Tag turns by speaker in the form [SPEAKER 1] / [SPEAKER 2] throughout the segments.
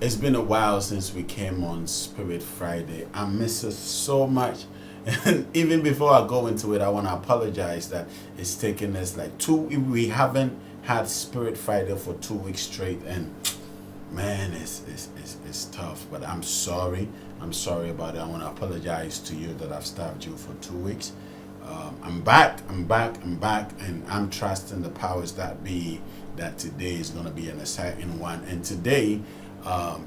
[SPEAKER 1] It's been a while since we came on Spirit Friday. I miss it so much. And even before I go into it, I want to apologize that it's taken us like we haven't had Spirit Friday for 2 weeks straight. And man, it's tough. But I'm sorry. I'm sorry about it. I want to apologize to you that I've starved you for 2 weeks. I'm back, and I'm trusting the powers that be that today is going to be an exciting one. And today,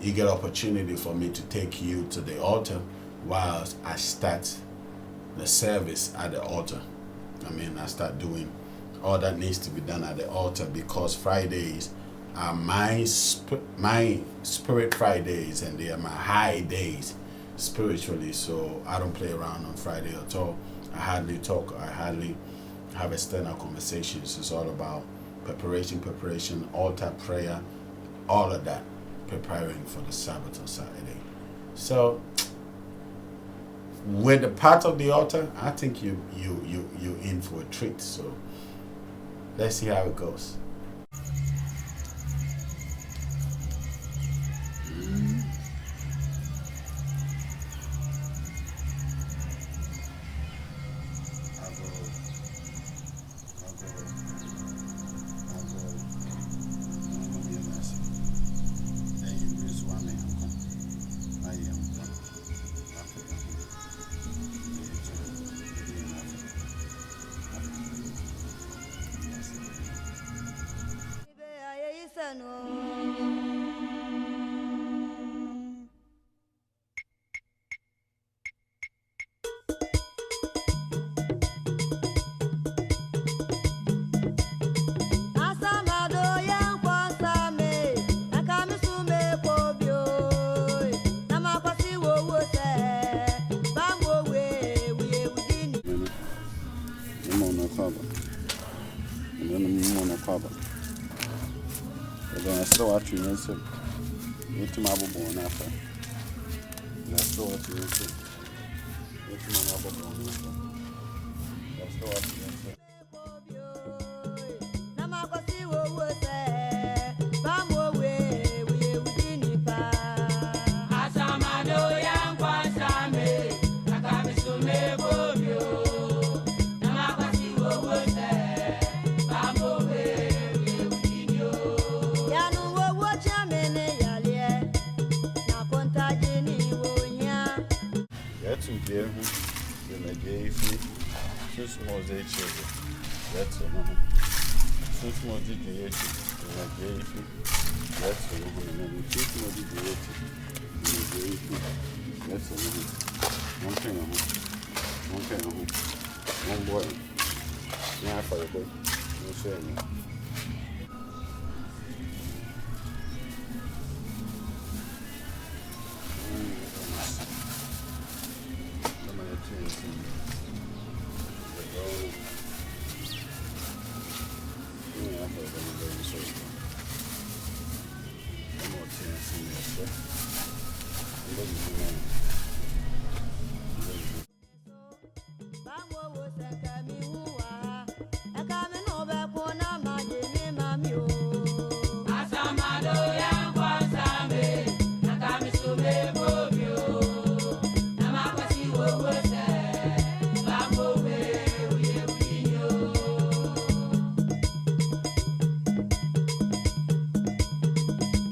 [SPEAKER 1] you get opportunity for me to take you to the altar whilst I start the service at the altar. I start doing all that needs to be done at the altar, because Fridays are my Spirit Fridays, and they are my high days spiritually. So I don't play around on Friday at all. I hardly talk. I hardly have external conversations. It's all about preparation, altar prayer, all of that, preparing for the Sabbath on Saturday. So with the part of the altar, I think you in for a treat. So let's see how it goes. So what you say? You to my born after. That's so what you say. You to my born after. That's so what you say.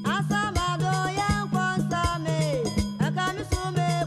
[SPEAKER 2] Asama do yan kwansa me, akami sume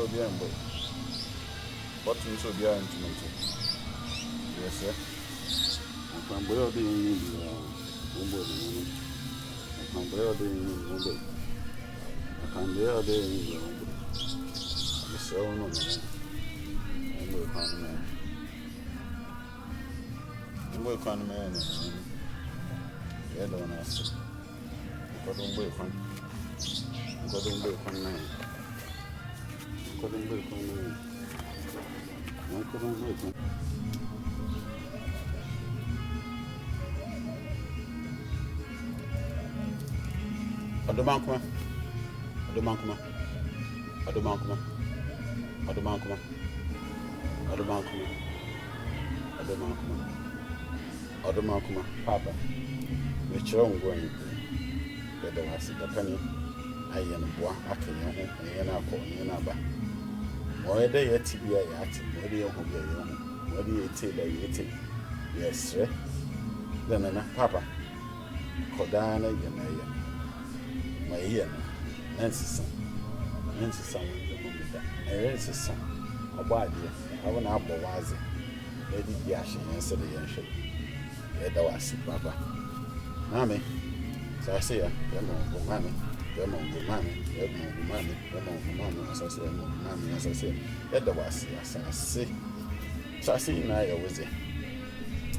[SPEAKER 1] so be am boy. Bottom so be am tomato. Yes sir. I'm boy dey in boy. I'm boy dey in boy. I'm boy dey in boy. So no. I'm boy kan man. I'm boy kan man. Yeah, don't ask. Couldn't wait for couldn't wait for me. Couldn't wait for me. I couldn't wait for Adobankuma. Adobankuma. Adobankuma. Adobankuma. Adobankuma. Adobankuma. Adobankuma. Papa. Which wrong going? The was the penny. I am boy, I can and I call you number. Why they yet to be a yacht, where do you go? What do you take that you take? Yes, sir. Then, Papa. Cordana, you know, my ear, Nancy's son. Nancy's son, there is a son. A body, I will not was it. Lady Yash answered the answer. There was Papa. Mammy. So I say, Mammy, as I say, Mammy, as I say, that was, as I say. So I see now, I was there.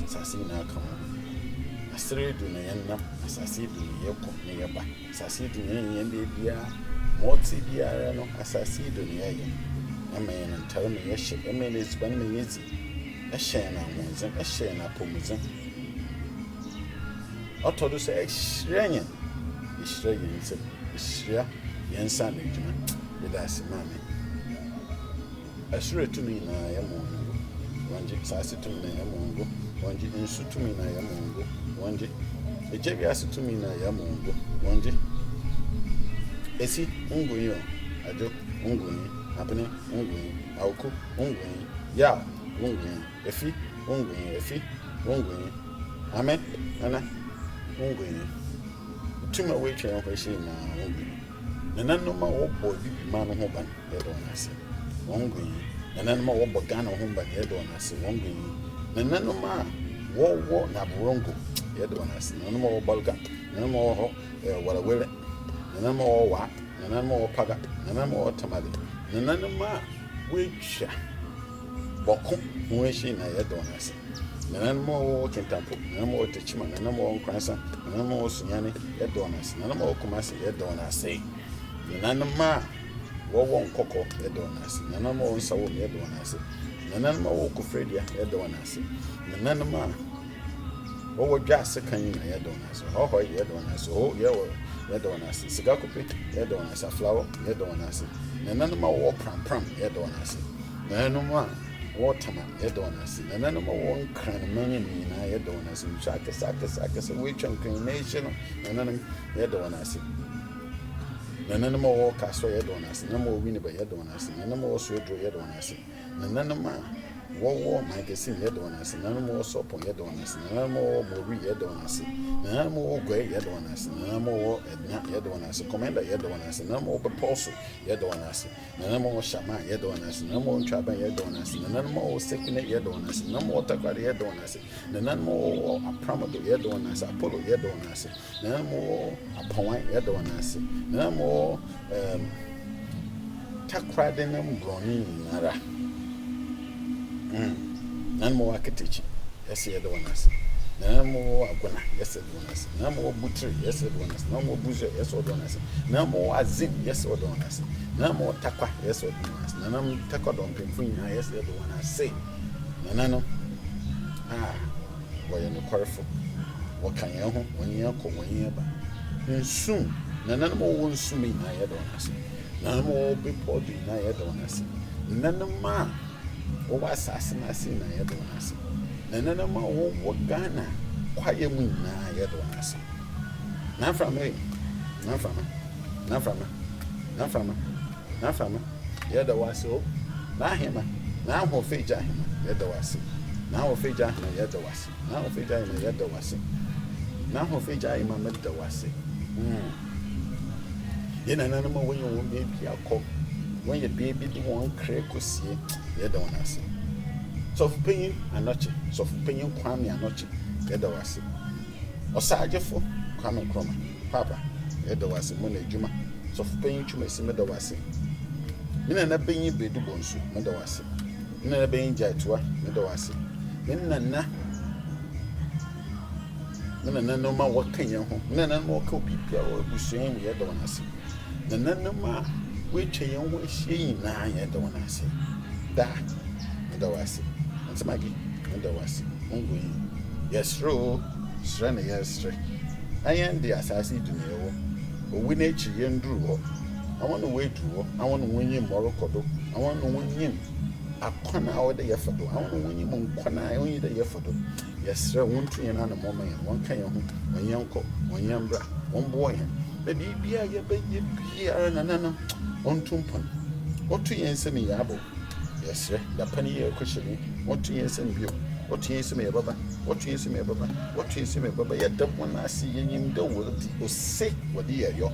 [SPEAKER 1] So I see now, come on. I still do the end, as I see the airport nearby. As I see the end, what see the arena, as I see the air. A man and tell me, yes, a man is 1 minute. A share now, a share now, Pomazan. I told you say Australian. Australian said Austria, Yan Sunday, with us, mammy. I swear to me, I am mongo. One jig sassy to me, I am mongo. One jig insu to me, I am mongo. One jig a jabby to me, I am mongo. One jig a see, ungo, I do ungo, happening, ungo, Auku, ungo, ya, ungo, a fee, ungo, amen, Anna. Too much weight and question now. And then no more boy, man, home, head on us. One green, and then more began on home by head on us. One green, and then no more war, Naburongo, head on us. No more bulga, no more what a will, no more what, no more paga, no more tamale, no more which Bokum, who she na head on us. None more Kentampo, no more Tichman, no more Cranson, no more Siani, head on us, no more Comasi, head on us, say. None ma, won't cocoa, head on us, none more sour, head on us, none more Cofredia, head on us, none ma. What just a kind head on us, oh, head on us, oh, yeah, head on us, cigar copy, head on us, a flower, head on us, none more pram, head on us, none more. Waterman, head on us, and then more cran money in our head on us, and Sakas, which inclination, and then head on us. None more cast head on us, no more winning by head on us, and no more surgery head on us, and none more war magazine head on us, and none more soap on head on us, and none more Marie head on us, none more grey head on us, and none more head on us, commander head on us, and none more proposal head on us, none more shaman head on us, none more trapping head on us, and none more second head on us, none more taquari head on us, none more a pramado head on us, Apollo head on us, none more a point head on us, none more taquadin and browning. None more architecture, yes, the one us. No more Agona, yes, the one us. No more butchery, yes, the one us. No more butcher, yes, or donors. No more azim, yes, or donors. No more taqua, yes, or donors. No more taqua don't pin, yes, the one I say. No. Ah, why you're no careful. What can you home when you're called when you're back? And soon, none more won't sue me, I don't see. None more be podgy, I don't see. None of man. Oh, assassin, I see, I don't see. None more what Ghana, quiet moon, I don't see. Not from me, not from me, not from me, not from me, not from me. The other was so. Now him, now who feature him, the other was. Now who feature him, the other was. Now who feature him, the other was. Now who feature him, the was. In an animal when you won't be a cock. when your baby the one crack was here, you don't want to see. So for paying a notch, so for paying Kwame a notch, get the was it. Or Sergeant for Kwame Croma, Papa, get the was it, Money Juma, so for paying to me, see me the was it. Mina being be do bonsu, Mother was it. Mina being Jatua, Mother was it. Mina no more what can you home, none more copy, or be saying we had the one I see. The none no more, which a young way she now yet the one I see. That, the was it. And some Maggie, and the was it. Yes, true, Strana, yes, straight. I am the assassin to me, but we nature young drew. I want to wait to, I want to win him Morocco, I want to win him. A corner out the effort, I want to win him on corner, only the effort. Yes, sir, 1 tree and another moment, one kind of one young cock, one young bra, one boy. Baby, be a baby, and another on Tumpon. What 2 years in me, Yabo? Yes, sir, the penny year cushioning. What 2 years in view? What 2 years in me, Baba? What 2 years in me, Baba? What 2 years in me, Baba? Yet the one I see in the world or say what dear yo.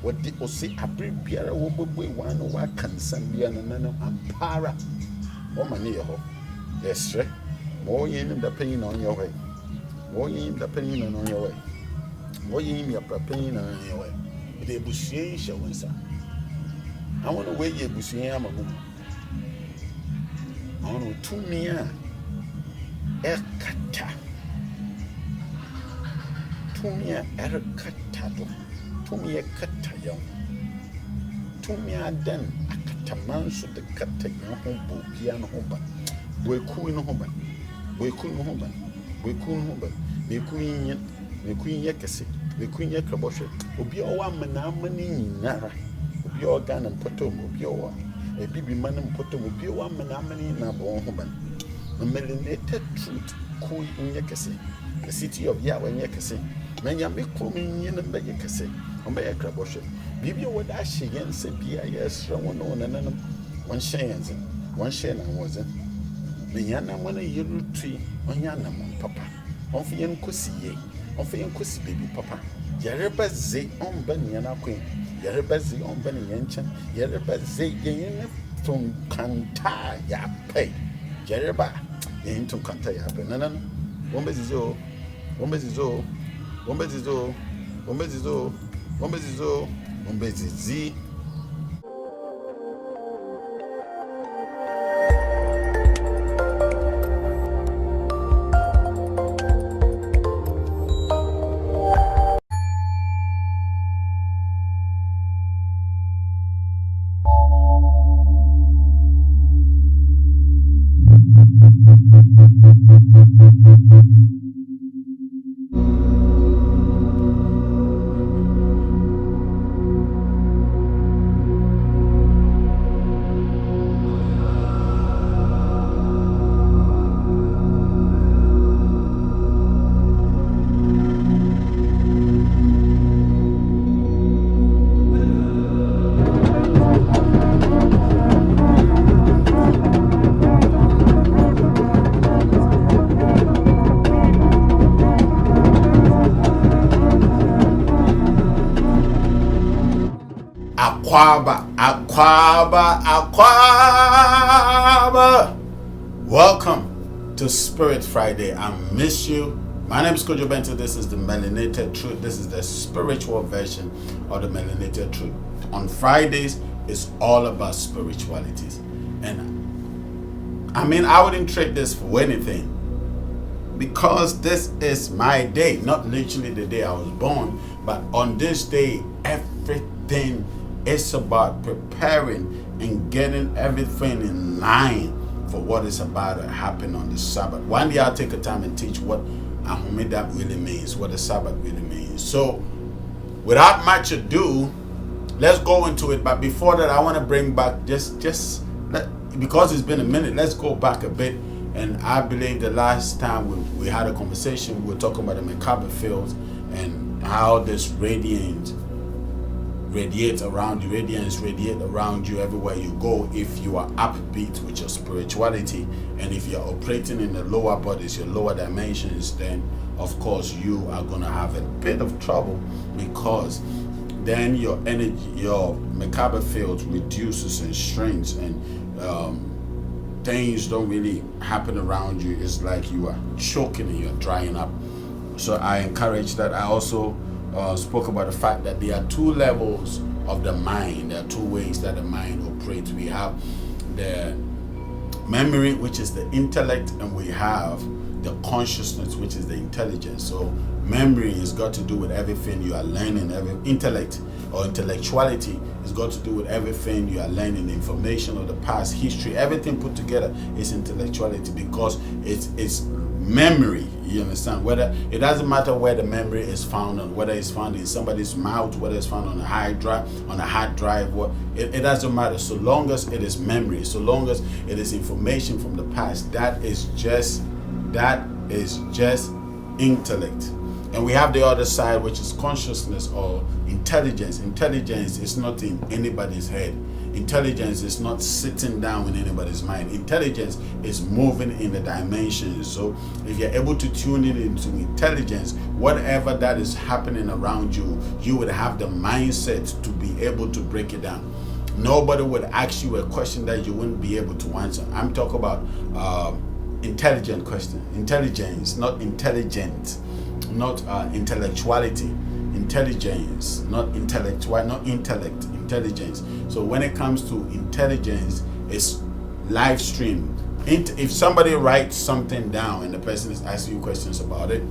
[SPEAKER 1] What did or say a brief beer or one or what can send me and para. Woman near her. Yes, sir. More in the pain on your way. More in the pain on your way. More in your pain on your way. The Bussier shall win, sir. I want to wait your Bussier. I'm a woman. I want to 2 near Ercata. 2 near Ercata. 2 near Catayon. 2 near then a cataman so the Catayon home, piano home. We cool in home. We couldn't home, we queen yakasi, we queen yakaboshe, Obi all 1 manamani nara, Obi all gun and potom, Obi all a baby man and potom, Obi 1 manamani nabo home. A melanated truth, cool in yakasi, the city of Yahweh yakasi, many are becoming in a bayakasi, on by a craboshe. Bibi what I she again said, yes, one on another, 1 share, 1 share and wasn't. Yana when a yellow tree on Yana, Papa. On Fian Cossier, on Fian Cossi baby, Papa. Yareba zay on Banyana Queen, Yareba zay on Benny Yanchan, Yareba zay yen from Canta ya pay. Yareba, yen to Canta ya pay. Nana, Wombezizo, Wombezizo, Wombezizo, Wombezizo, Wombezizo, Wombezizi. Aquaba. Welcome to Spirit Friday. I miss you. My name is Kojo Bento. This is the Melanated Truth. This is the spiritual version of the Melanated Truth. On Fridays, it's all about spiritualities. And I mean, I wouldn't trade this for anything, because this is my day, not literally the day I was born, but on this day, everything is about preparing and getting everything in line for what is about to happen on the Sabbath. One day I'll take a time and teach what Ahomeda really means, what the Sabbath really means. So, without much ado, let's go into it. But before that, I want to bring back because it's been a minute, let's go back a bit. And I believe the last time we had a conversation, we were talking about the macabre fields and how this radiance radiate around you everywhere you go if you are upbeat with your spirituality. And if you're operating in the lower bodies, your lower dimensions, then of course you are going to have a bit of trouble, because then your energy, your Merkaba field reduces and shrinks, and things don't really happen around you. It's like you are choking and you're drying up. So I encourage that. I also spoke about the fact that there are two levels of the mind. There are two ways that the mind operates. We have the memory, which is the intellect, and we have the consciousness, which is the intelligence. So memory has got to do with everything you are learning. Every intellect or intellectuality has got to do with everything you are learning, information of the past, history, everything put together is intellectuality, because it's memory. You understand? Whether it doesn't matter where the memory is found on, whether it's found in somebody's mouth, whether it's found on a hard drive, it doesn't matter. So long as it is memory, so long as it is information from the past, that is just intellect. And we have the other side, which is consciousness or intelligence. Intelligence is not in anybody's head. Intelligence is not sitting down in anybody's mind. Intelligence is moving in the dimensions. So if you're able to tune it into intelligence, whatever that is happening around you, you would have the mindset to be able to break it down. Nobody would ask you a question that you wouldn't be able to answer. I'm talking about intelligent question. Intelligence, not intelligent, not intellectuality. Intelligence, not intellectual, not intellect, intelligence. So when it comes to intelligence, it's live stream. If somebody writes something down and the person is asking you questions about it,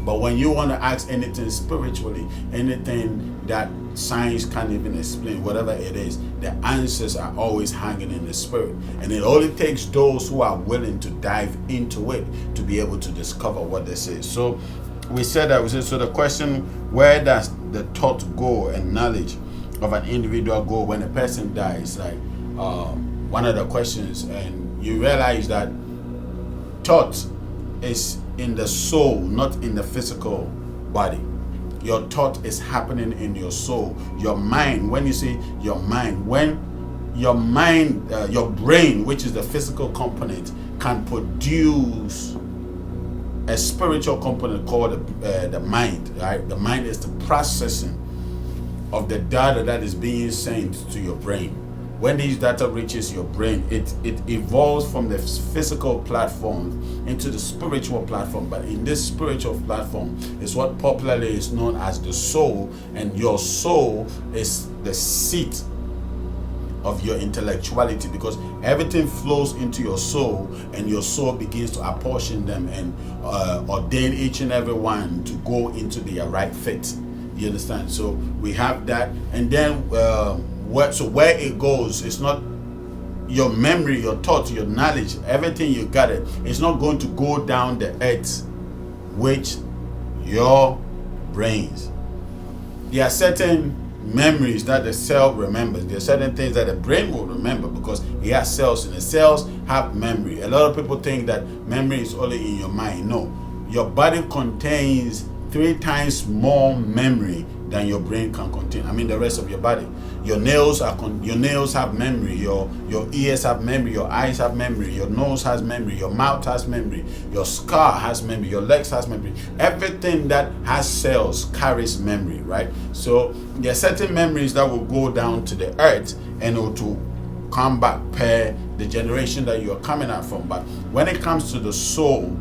[SPEAKER 1] but when you want to ask anything spiritually, anything that science can't even explain, whatever it is, the answers are always hanging in the spirit. And it only takes those who are willing to dive into it to be able to discover what this is. So we said that. So the question, where does the thought go and knowledge of an individual go when a person dies? Like one of the questions, and you realize that thought is in the soul, not in the physical body. Your thought is happening in your soul. Your mind, when you say your mind, when your mind, your brain, which is the physical component, can produce a spiritual component called the mind, right? The mind is the processing of the data that is being sent to your brain. When these data reaches your brain, it evolves from the physical platform into the spiritual platform. But in this spiritual platform is what popularly is known as the soul, and your soul is the seat of your intellectuality, because everything flows into your soul, and your soul begins to apportion them and ordain each and every one to go into their right fit. You understand? So we have that, and then where it goes, it's not your memory, your thoughts, your knowledge, everything you got it. It's not going to go down the earth, which your brains. There are certain memories that the cell remembers. There are certain things that the brain will remember because it has cells, and the cells have memory. A lot of people think that memory is only in your mind. No, your body contains 3 times more memory than your brain can contain. I mean, the rest of your body. Your nails have memory. Your ears have memory. Your eyes have memory. Your nose has memory. Your mouth has memory. Your skull has memory. Your legs has memory. Everything that has cells carries memory, right? So there are certain memories that will go down to the earth and to come back per the generation that you are coming out from. But when it comes to the soul,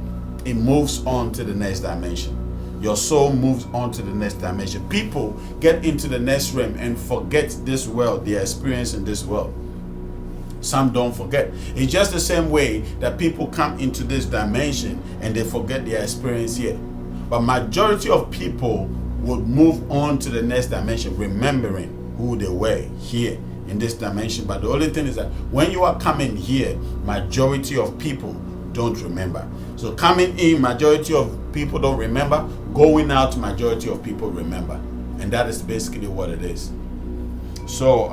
[SPEAKER 1] it moves on to the next dimension. Your soul moves on to the next dimension. People get into the next realm and forget this world, their experience in this world. Some don't forget. It's just the same way that people come into this dimension and they forget their experience here. But majority of people would move on to the next dimension, remembering who they were here in this dimension. But the only thing is that when you are coming here, majority of people don't remember. So coming in, majority of people don't remember. Going out, majority of people remember. And that is basically what it is. So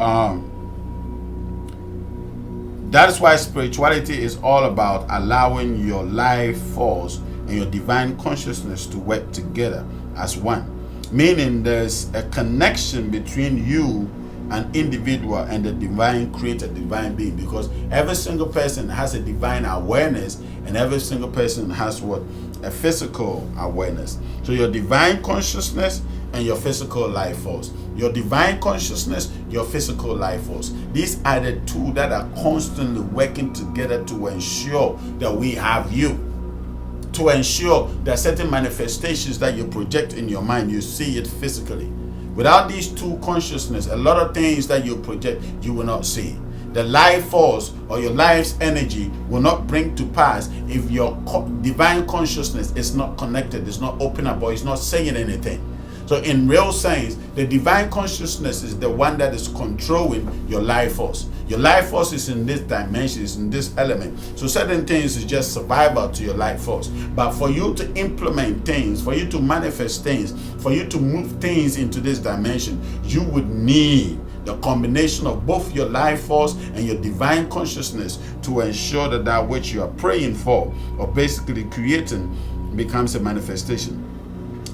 [SPEAKER 1] that is why spirituality is all about allowing your life force and your divine consciousness to work together as one. Meaning there's a connection between you, an individual, and the divine creator, divine being, because every single person has a divine awareness, and every single person has what? a physical awareness. So your divine consciousness and your physical life force. Your divine consciousness, your physical life force. These are the two that are constantly working together to ensure that we have you. To ensure that certain manifestations that you project in your mind, you see it physically. Without these two consciousness, a lot of things that you project, you will not see. The life force or your life's energy will not bring to pass if your divine consciousness is not connected, is not open up, or is not saying anything. So in real sense, the divine consciousness is the one that is controlling your life force. Your life force is in this dimension, is in this element. So certain things is just survival to your life force. But for you to implement things, for you to manifest things, for you to move things into this dimension, you would need the combination of both your life force and your divine consciousness to ensure that that which you are praying for or basically creating becomes a manifestation.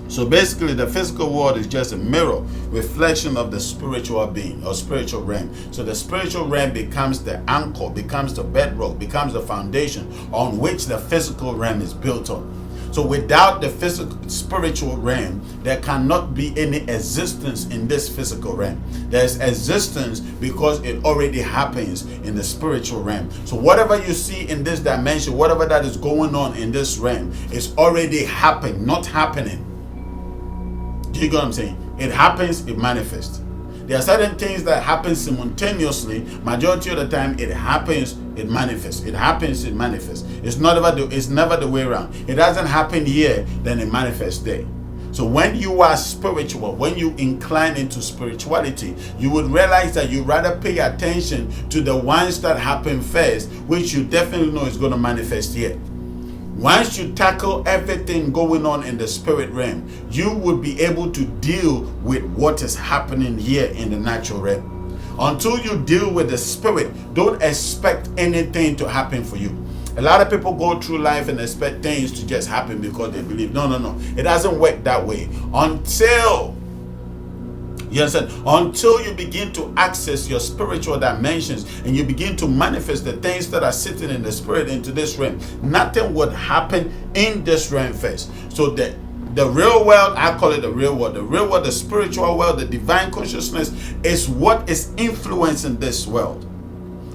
[SPEAKER 1] So basically the physical world is just a mirror reflection of the spiritual being or spiritual realm. So the spiritual realm becomes the anchor, becomes the bedrock, becomes the foundation on which the physical realm is built on. So without the physical spiritual realm, there cannot be any existence in this physical realm. There's existence because it already happens in the spiritual realm. So whatever you see in this dimension, whatever that is going on in this realm, is already happening, not happening. Do you get what I'm saying? It happens, it manifests. There are certain things that happen simultaneously. Majority of the time, it happens, it manifests. It happens, it manifests. It's never the way around. It doesn't happen here, then it manifests there. So when you are spiritual, when you incline into spirituality, you would realize that you rather pay attention to the ones that happen first, which you definitely know is going to manifest here. Once you tackle everything going on in the spirit realm, you will be able to deal with what is happening here in the natural realm. Until you deal with the spirit, don't expect anything to happen for you. A lot of people go through life and expect things to just happen because they believe. No. It doesn't work that way. Until you begin to access your spiritual dimensions and you begin to manifest the things that are sitting in the spirit into this realm, nothing would happen in this realm first. So the real world, I call it the real world. The real world, the spiritual world, the divine consciousness is what is influencing this world.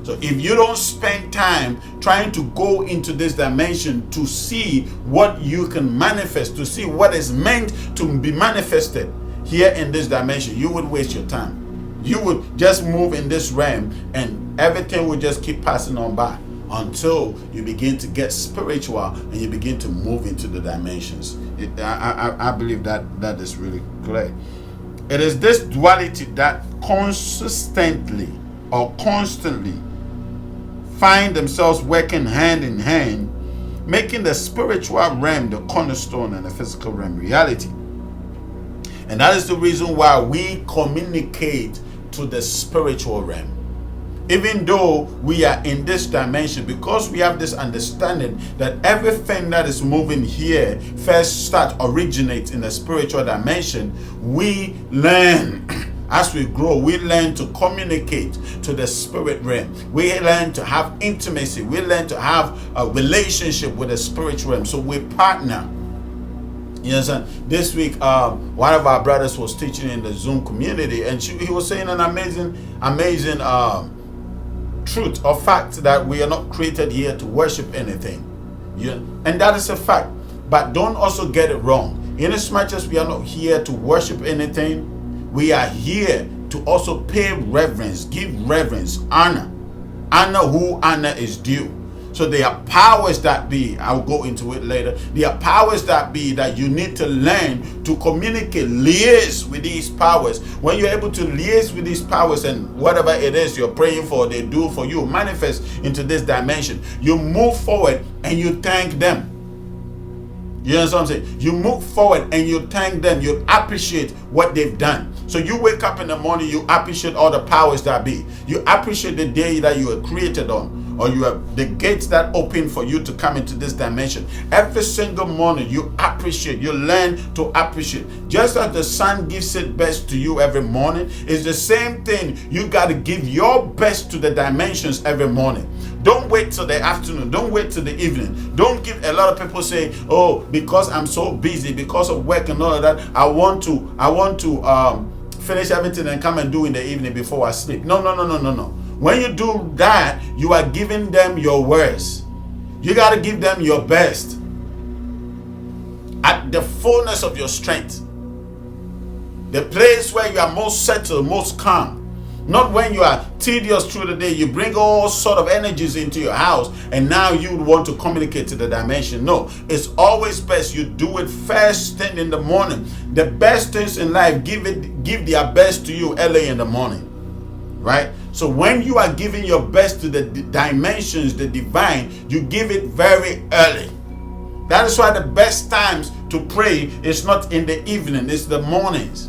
[SPEAKER 1] So if you don't spend time trying to go into this dimension to see what you can manifest, to see what is meant to be manifested here in this dimension, you would waste your time. You would just move in this realm and everything would just keep passing on by until you begin to get spiritual and you begin to move into the dimensions. I believe that is really clear. It is this duality that consistently or constantly find themselves working hand in hand, making the spiritual realm the cornerstone and the physical realm reality. And that is the reason why we communicate to the spiritual realm. Even though we are in this dimension, because we have this understanding that everything that is moving here first originates in the spiritual dimension, we learn. As we grow, we learn to communicate to the spirit realm. We learn to have intimacy. We learn to have a relationship with the spiritual realm. So we partner. You understand? This week, one of our brothers was teaching in the Zoom community, and he was saying an amazing truth or fact that we are not created here to worship anything. And that is a fact. But don't also get it wrong. Inasmuch as we are not here to worship anything, we are here to also pay reverence, give reverence, honor who honor is due. So there are powers that be, I'll go into it later, there are powers that be that you need to learn to communicate, liaise with these powers. When you're able to liaise with these powers and whatever it is you're praying for, they do for you, manifest into this dimension, you move forward and you thank them. You understand what I'm saying? You move forward and you thank them. You appreciate what they've done. So you wake up in the morning, you appreciate all the powers that be. You appreciate the day that you were created on. or you have the gates that open for you to come into this dimension. Every single morning you appreciate, you learn to appreciate. Just as the sun gives its best to you every morning, it's the same thing. You got to give your best to the dimensions every morning. Don't wait till the afternoon. Don't wait till the evening. Don't give. A lot of people say, oh, because I'm so busy, because of work and all of that, I want to finish everything and come and do in the evening before I sleep. No. When you do that, you are giving them your worst. You got to give them your best at the fullness of your strength. The place where you are most settled, most calm. Not when you are tedious through the day. You bring all sort of energies into your house and now you want to communicate to the dimension. No, it's always best you do it first thing in the morning. The best things in life, give their best to you early in the morning. Right? So when you are giving your best to the dimensions, the divine, you give it very early. That is why the best times to pray is not in the evening, it's the mornings.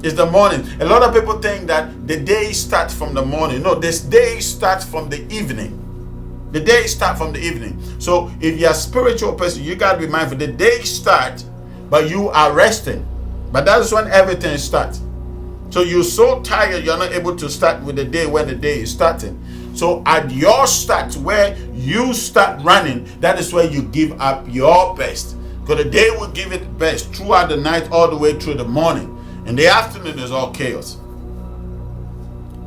[SPEAKER 1] It's the morning. A lot of people think that the day starts from the morning. No, this day starts from the evening. The day starts from the evening. So if you're a spiritual person, you got to be mindful. The day starts, but you are resting. But that's when everything starts. So you're so tired, you're not able to start with the day when the day is starting. So at your start, where you start running, that is where you give up your best. Because the day will give it best throughout the night all the way through the morning. In the afternoon is all chaos.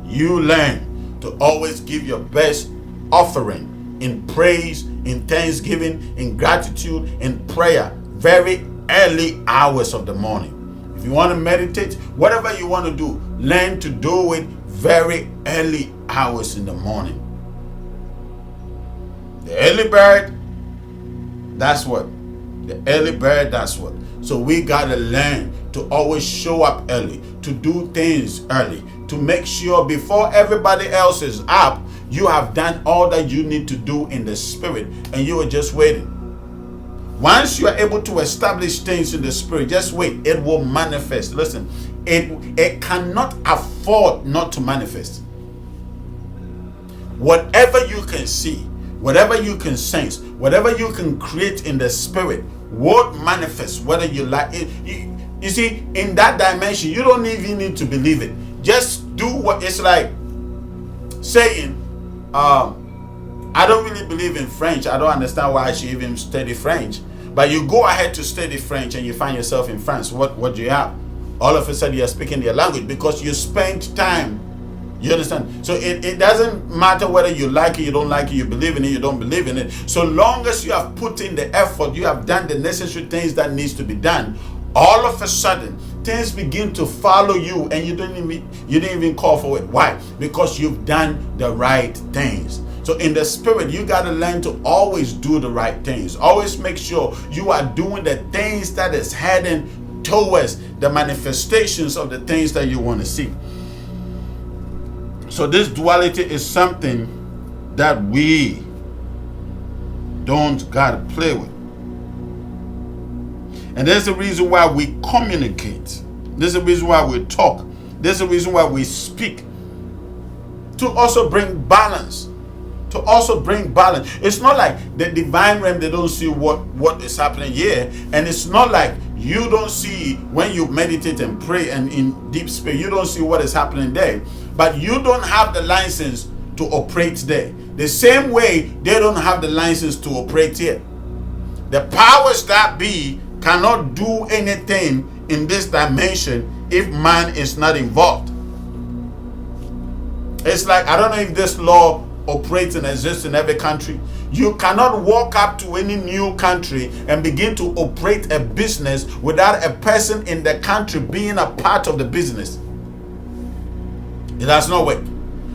[SPEAKER 1] You learn to always give your best offering in praise, in thanksgiving, in gratitude, in prayer, very early hours of the morning. If you want to meditate, whatever you want to do, learn to do it very early hours in the morning. The early bird, that's what. The early bird, that's what. So we got to learn to always show up early, to do things early, to make sure before everybody else is up, you have done all that you need to do in the spirit and you are just waiting. Once you are able to establish things in the spirit, just wait. It will manifest. Listen, it cannot afford not to manifest. Whatever you can see, whatever you can sense, whatever you can create in the spirit would manifest, whether you like it. You see, in that dimension, you don't even need to believe it. Just do what it's like saying, I don't really believe in French. I don't understand why I should even study French. But you go ahead to study French and you find yourself in France. What do you have? All of a sudden you're speaking their language because you spent time. You understand? So it doesn't matter whether you like it, you don't like it, you believe in it, you don't believe in it. So long as you have put in the effort, you have done the necessary things that needs to be done, all of a sudden things begin to follow you and you didn't even call for it. Why? Because you've done the right things. So in the spirit, you got to learn to always do the right things. Always make sure you are doing the things that is heading towards the manifestations of the things that you want to see. So this duality is something that we don't got to play with. And there's the reason why we communicate. There's the reason why we talk. There's the reason why we speak. To also bring balance. To also bring balance. It's not like the divine realm, they don't see what is happening here. And it's not like you don't see when you meditate and pray and in deep spirit, you don't see what is happening there. But you don't have the license to operate there. The same way they don't have the license to operate here. The powers that be cannot do anything in this dimension if man is not involved. It's like, I don't know if this law operates and exists in every country. You cannot walk up to any new country and begin to operate a business without a person in the country being a part of the business. It does not work.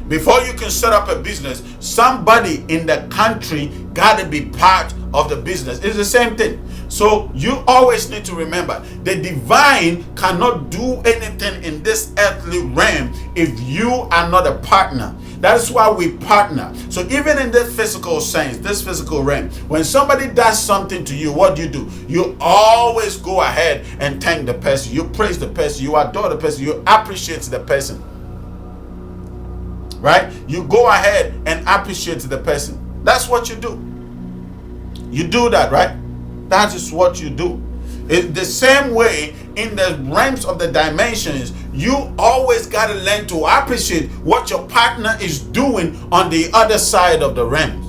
[SPEAKER 1] Before you can set up a business, somebody in the country got to be part of the business. It's the same thing. So you always need to remember, the divine cannot do anything in this earthly realm if you are not a partner. That's why we partner. So even in this physical sense, this physical realm, when somebody does something to you, what do? You always go ahead and thank the person. You praise the person. You adore the person. You appreciate the person. Right? you go ahead and appreciate the person. That's what you do. You do that, right? That is what you do. It's the same way in the realms of the dimensions. You always got to learn to appreciate what your partner is doing on the other side of the realms.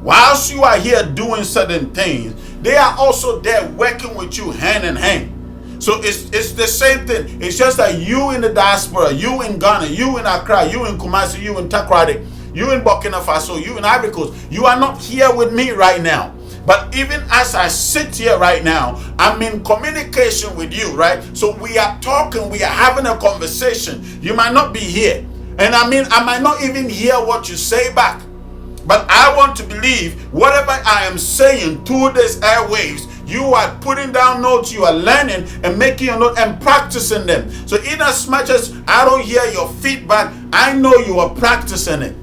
[SPEAKER 1] Whilst you are here doing certain things, they are also there working with you hand in hand. So it's the same thing. It's just that you in the diaspora, you in Ghana, you in Accra, you in Kumasi, you in Takoradi, you in Burkina Faso, you in Ivory Coast, you are not here with me right now. But even as I sit here right now, I'm in communication with you, right? So we are talking, we are having a conversation. You might not be here. And I might not even hear what you say back. But I want to believe whatever I am saying through these airwaves, you are putting down notes, you are learning and making your notes and practicing them. So in as much as I don't hear your feedback, I know you are practicing it.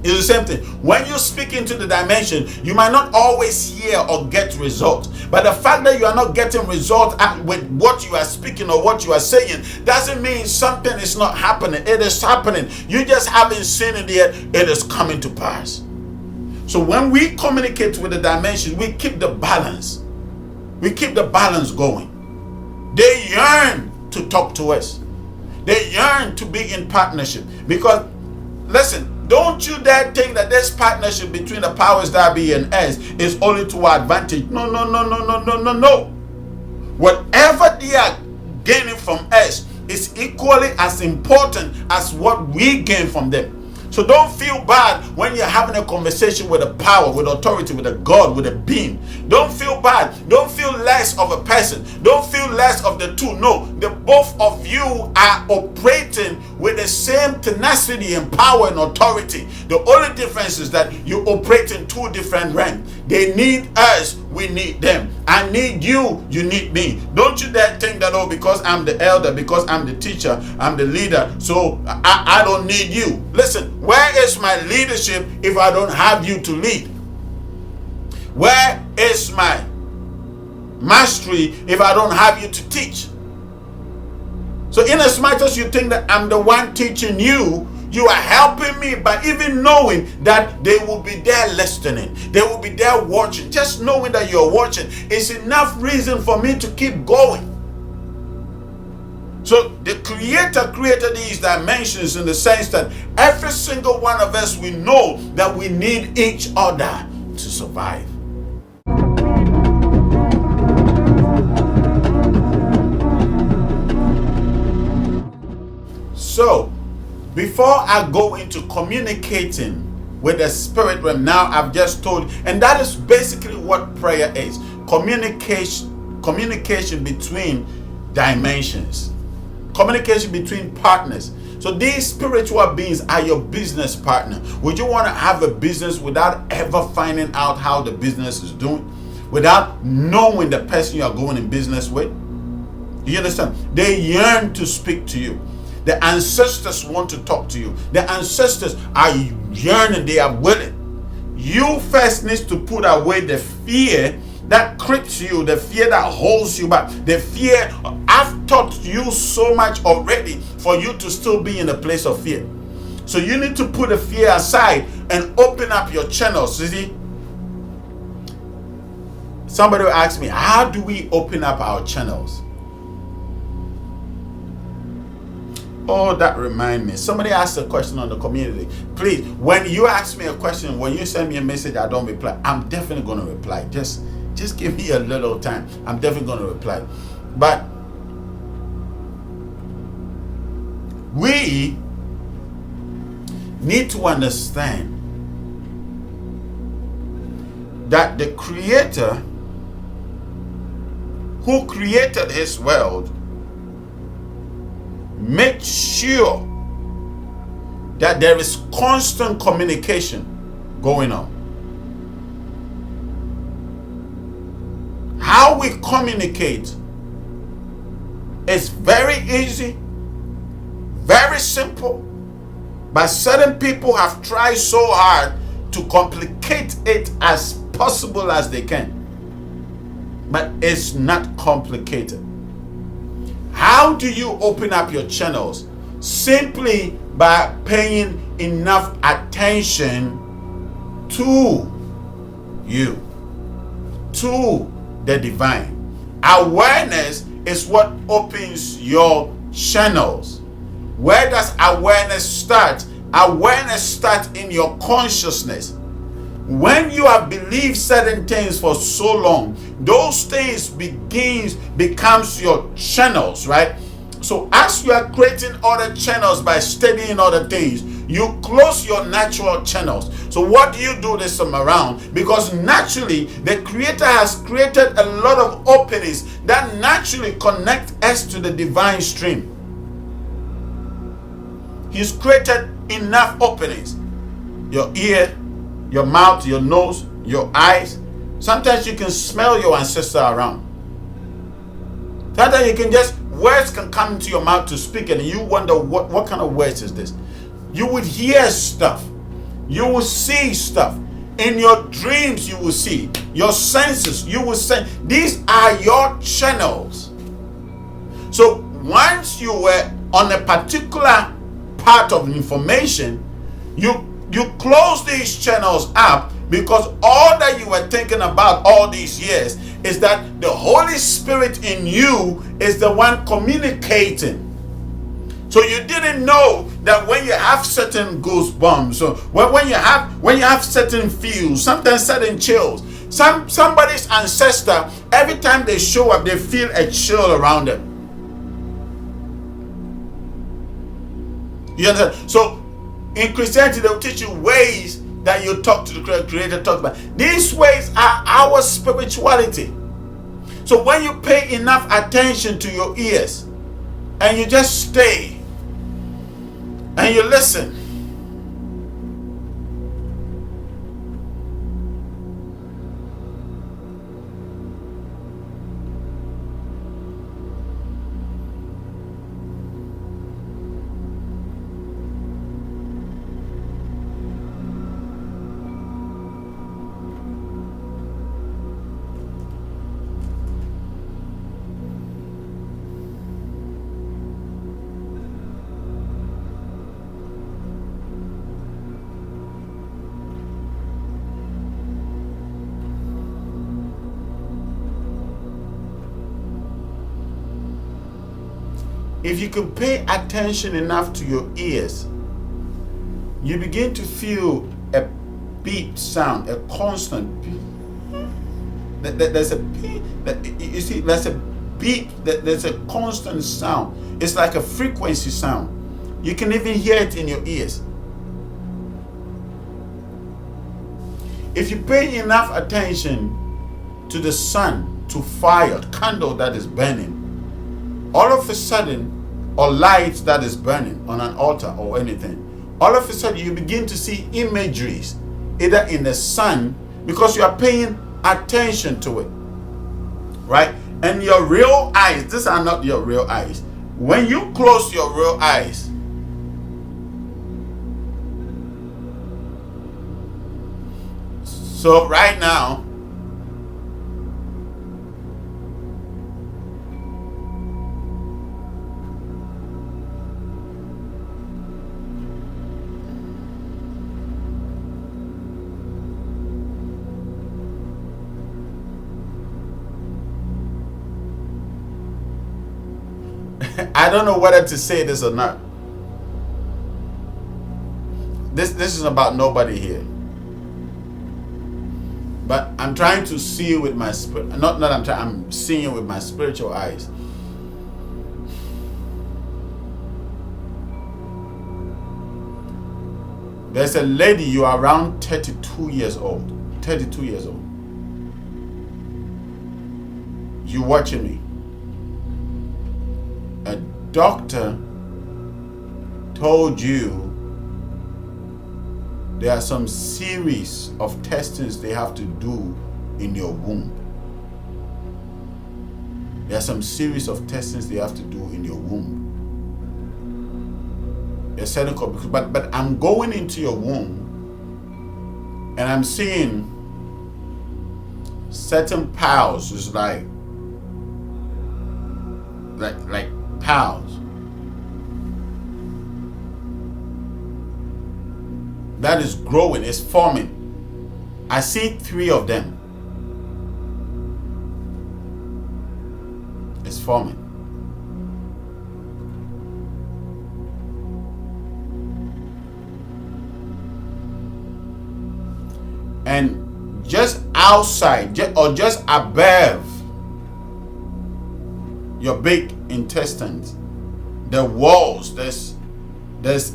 [SPEAKER 1] It's the same thing. When you speak into the dimension, you might not always hear or get results. But the fact that you are not getting results with what you are speaking or what you are saying doesn't mean something is not happening. It is happening. You just haven't seen it yet. It is coming to pass. So when we communicate with the dimensions, we keep the balance. We keep the balance going. They yearn to talk to us. They yearn to be in partnership. Because, listen, don't you dare think that this partnership between the powers that be and us is only to our advantage. No. Whatever they are gaining from us is equally as important as what we gain from them. So don't feel bad when you're having a conversation with a power, with authority, with a God, with a being. Don't feel bad. Don't feel less of a person. Don't feel less of the two. No, the both of you are operating with the same tenacity and power and authority. The only difference is that you operate in two different realms. They need us, we need them. I need you, you need me. Don't you dare think that, oh, because I'm the elder, because I'm the teacher, I'm the leader, so I don't need you. Listen, where is my leadership if I don't have you to lead? Where is my mastery if I don't have you to teach? So in as much as you think that I'm the one teaching you, you are helping me by even knowing that they will be there listening. They will be there watching. Just knowing that you're watching is enough reason for me to keep going. So the Creator created these dimensions in the sense that every single one of us, we know that we need each other to survive. So, before I go into communicating with the spirit realm, now I've just told you, and that is basically what prayer is. Communication between dimensions. Communication between partners. So these spiritual beings are your business partner. Would you want to have a business without ever finding out how the business is doing? Without knowing the person you are going in business with? You understand? They yearn to speak to you. The ancestors want to talk to you. The ancestors are yearning, they are willing. You first need to put away the fear that creeps you, the fear that holds you back, the fear. I've taught you so much already for you to still be in a place of fear. So you need to put the fear aside and open up your channels. You see, somebody will ask me, how do we open up our channels? Oh, that reminds me. Somebody asked a question on the community. Please, when you ask me a question, when you send me a message, I don't reply. I'm definitely going to reply. Just give me a little time. I'm definitely going to reply. But we need to understand that the Creator who created His world make sure that there is constant communication going on. How we communicate is very easy, very simple, but certain people have tried so hard to complicate it as possible as they can. But it's not complicated. How do you open up your channels? Simply by paying enough attention to you, to the divine. Awareness is what opens your channels. Where does awareness start? Awareness starts in your consciousness. When you have believed certain things for so long, those things becomes your channels, right? So as you are creating other channels by studying other things, you close your natural channels. So what do you do this time around? Because naturally, the Creator has created a lot of openings that naturally connect us to the divine stream. He's created enough openings. Your ear, your mouth, your nose, your eyes. Sometimes you can smell your ancestor around. Sometimes you can words can come into your mouth to speak, and you wonder what kind of words is this? You would hear stuff. You will see stuff. In your dreams, you will see. Your senses, you will sense. These are your channels. So once you were on a particular part of information, you close these channels up, because all that you were thinking about all these years is that the Holy Spirit in you is the one communicating. So you didn't know that when you have certain goosebumps, or when you have certain feels, sometimes certain chills. Somebody's ancestor, every time they show up, they feel a chill around them. You understand? So in Christianity, they'll teach you ways that you talk to the Creator, talk about. These ways are our spirituality. So when you pay enough attention to your ears, and you just stay, and you listen, if you can pay attention enough to your ears, you begin to feel a beep sound, a constant beep. There's a beep. You see, there's a beep. There's a constant sound. It's like a frequency sound. You can even hear it in your ears. If you pay enough attention to the sun, to fire, candle that is burning, all of a sudden, or light that is burning on an altar or anything, all of a sudden you begin to see imageries, either in the sun, because you are paying attention to it, right? And your real eyes, these are not your real eyes. When you close your real eyes, so right now, I don't know whether to say this or not. This is about nobody here. But I'm trying to see with my spirit. I'm seeing with my spiritual eyes. There's a lady, you are around 32 years old. 32 years old. You watching me. A doctor told you there are some series of testings they have to do in your womb. There are some series of testings they have to do in your womb. But I'm going into your womb and I'm seeing certain piles, just like piles. that is growing, is forming. I see 3 of them. It's forming. And just outside, or just above your big intestines, the walls, there's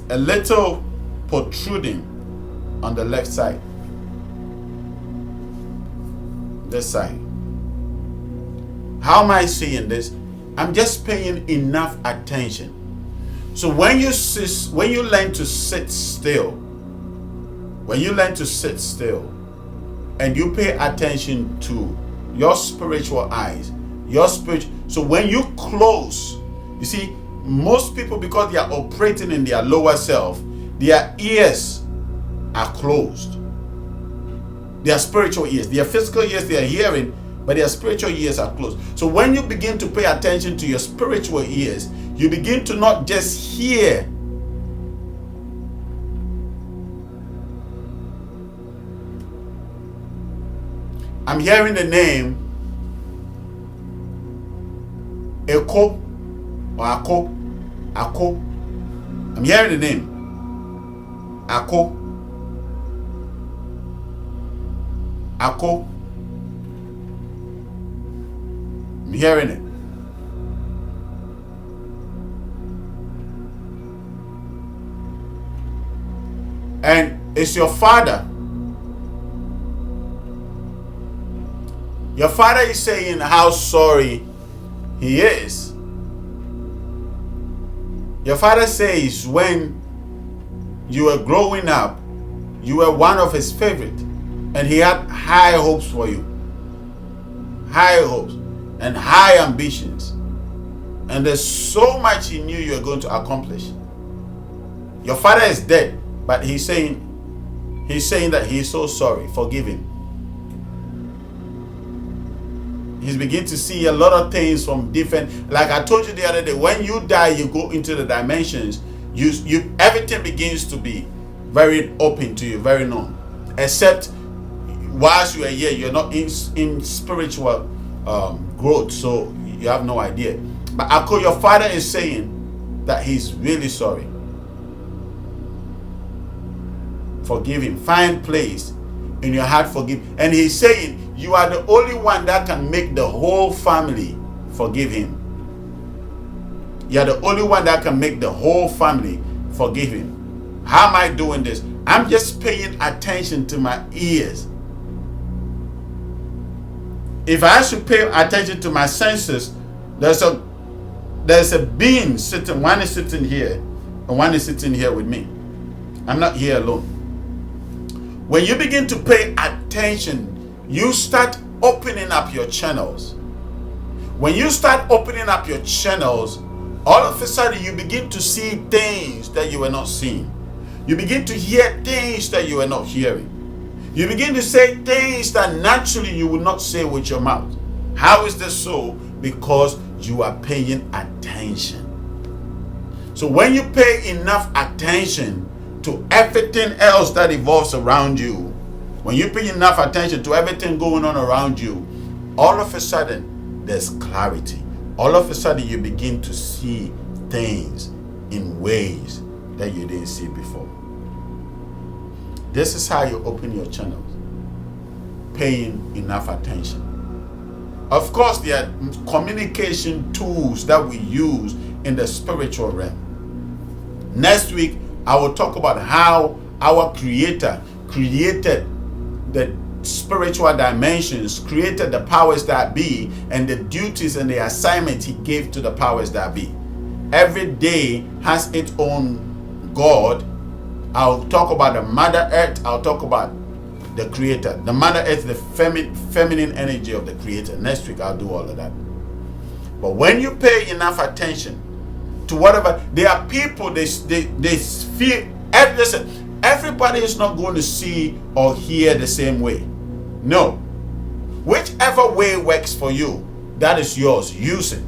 [SPEAKER 1] a little protruding on the left side. This side. How am I seeing this? I'm just paying enough attention. So when you learn to sit still, and you pay attention to your spiritual eyes, so when you close, you see, most people, because they are operating in their lower self, their ears are closed. Their spiritual ears, their physical ears, they are hearing, but their spiritual ears are closed. So when you begin to pay attention to your spiritual ears, you begin to not just hear, I'm hearing the name Eko or Ako. I'm hearing the name Ako. I'm hearing it. And it's your father. Your father is saying how sorry he is. Your father says when you were growing up, you were one of his favorite, and he had high hopes for you. High hopes and high ambitions. And there's so much he knew you were going to accomplish. Your father is dead, but he's saying that he's so sorry. Forgive him. He's beginning to see a lot of things from different, like I told you the other day, when you die, you go into the dimensions, you everything begins to be very open to you, very known. Except whilst you are here, you're not in spiritual growth, so you have no idea. But Ako, your father is saying that he's really sorry. Forgive him. Find place in your heart, forgive. And he's saying you are the only one that can make the whole family forgive him. You are the only one that can make the whole family forgive him. How am I doing this? I'm just paying attention to my ears. If I should pay attention to my senses, there's a being sitting. One is sitting here, and one is sitting here with me. I'm not here alone. When you begin to pay attention, you start opening up your channels. When you start opening up your channels, all of a sudden you begin to see things that you were not seeing. You begin to hear things that you were not hearing. You begin to say things that naturally you would not say with your mouth. How is this so? Because you are paying attention. So when you pay enough attention to everything else that evolves around you, when you pay enough attention to everything going on around you, all of a sudden there's clarity. All of a sudden you begin to see things in ways that you didn't see before. This is how you open your channels. Paying enough attention. Of course, there are communication tools that we use in the spiritual realm. Next week, I will talk about how our Creator created the spiritual dimensions, created the powers that be, and the duties and the assignments he gave to the powers that be. Every day has its own God. I'll talk about the Mother Earth. I'll talk about the Creator. The Mother Earth, the feminine energy of the Creator. Next week, I'll do all of that. But when you pay enough attention to whatever, there are people, they feel, listen, everybody is not going to see or hear the same way. No. Whichever way works for you, that is yours. Use it.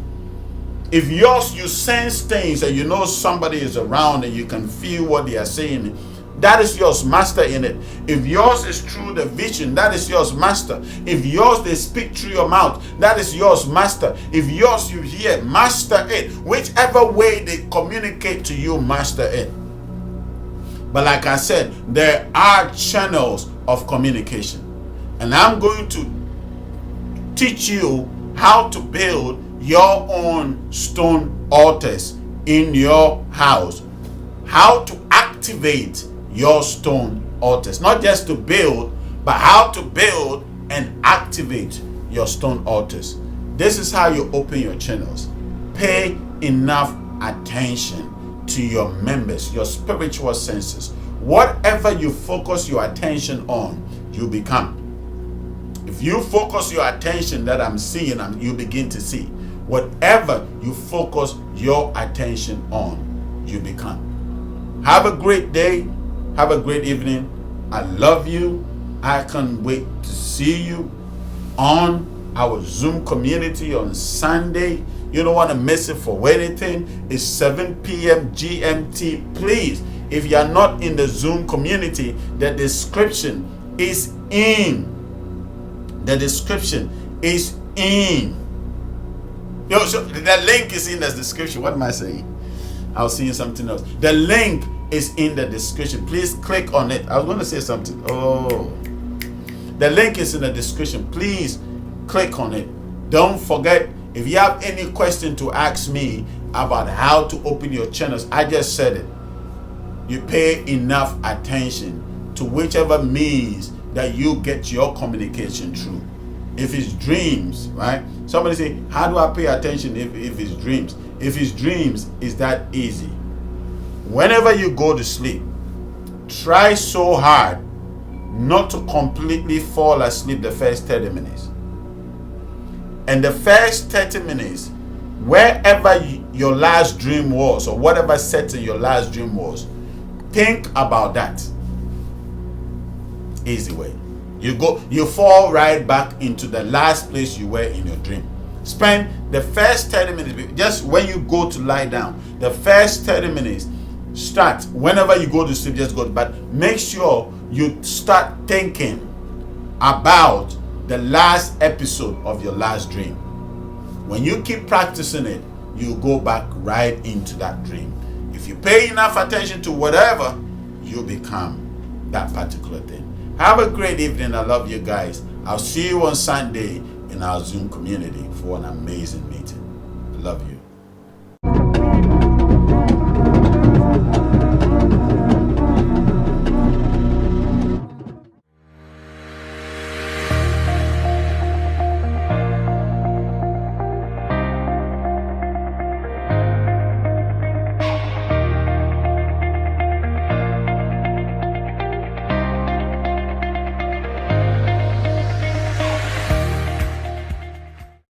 [SPEAKER 1] If yours, you sense things and you know somebody is around and you can feel what they are saying, that is yours. Master in it. If yours is through the vision, that is yours. Master. If yours they speak through your mouth, that is yours. Master. If yours you hear, master it. Whichever way they communicate to you, master it. But like I said, there are channels of communication. And I'm going to teach you how to build your own stone altars in your house. How to activate your stone altars. Not just to build, but how to build and activate your stone altars. This is how you open your channels. Pay enough attention to your members, your spiritual senses. Whatever you focus your attention on, you become. If you focus your attention that I'm seeing, you begin to see. Whatever you focus your attention on, you become. Have a great day. Have a great evening. I love you. I can't wait to see you on our Zoom community on Sunday. You don't want to miss it for anything. It's 7 p.m. GMT. Please, if you are not in the Zoom community, the description is in. The description is in. So the link is in the description. What am I saying? I was seeing something else. The link is in the description. Please click on it. I was going to say something. Oh. The link is in the description. Please click on it. Don't forget, if you have any question to ask me about how to open your channels, I just said it. You pay enough attention to whichever means that you get your communication through. If it's dreams, right? Somebody say, how do I pay attention if it's dreams? If it's dreams, it's that easy. Whenever you go to sleep, try so hard not to completely fall asleep the first 30 minutes. And the first 30 minutes, wherever your last dream was, or whatever setting your last dream was, think about that. Easy way. You fall right back into the last place you were in your dream. Spend the first 30 minutes, just when you go to lie down, the first 30 minutes, start. Whenever you go to sleep, just go. But make sure you start thinking about the last episode of your last dream. When you keep practicing it, you go back right into that dream. If you pay enough attention to whatever, you become that particular thing. Have a great evening. I love you guys. I'll see you on Sunday in our Zoom community for an amazing meeting. I love you.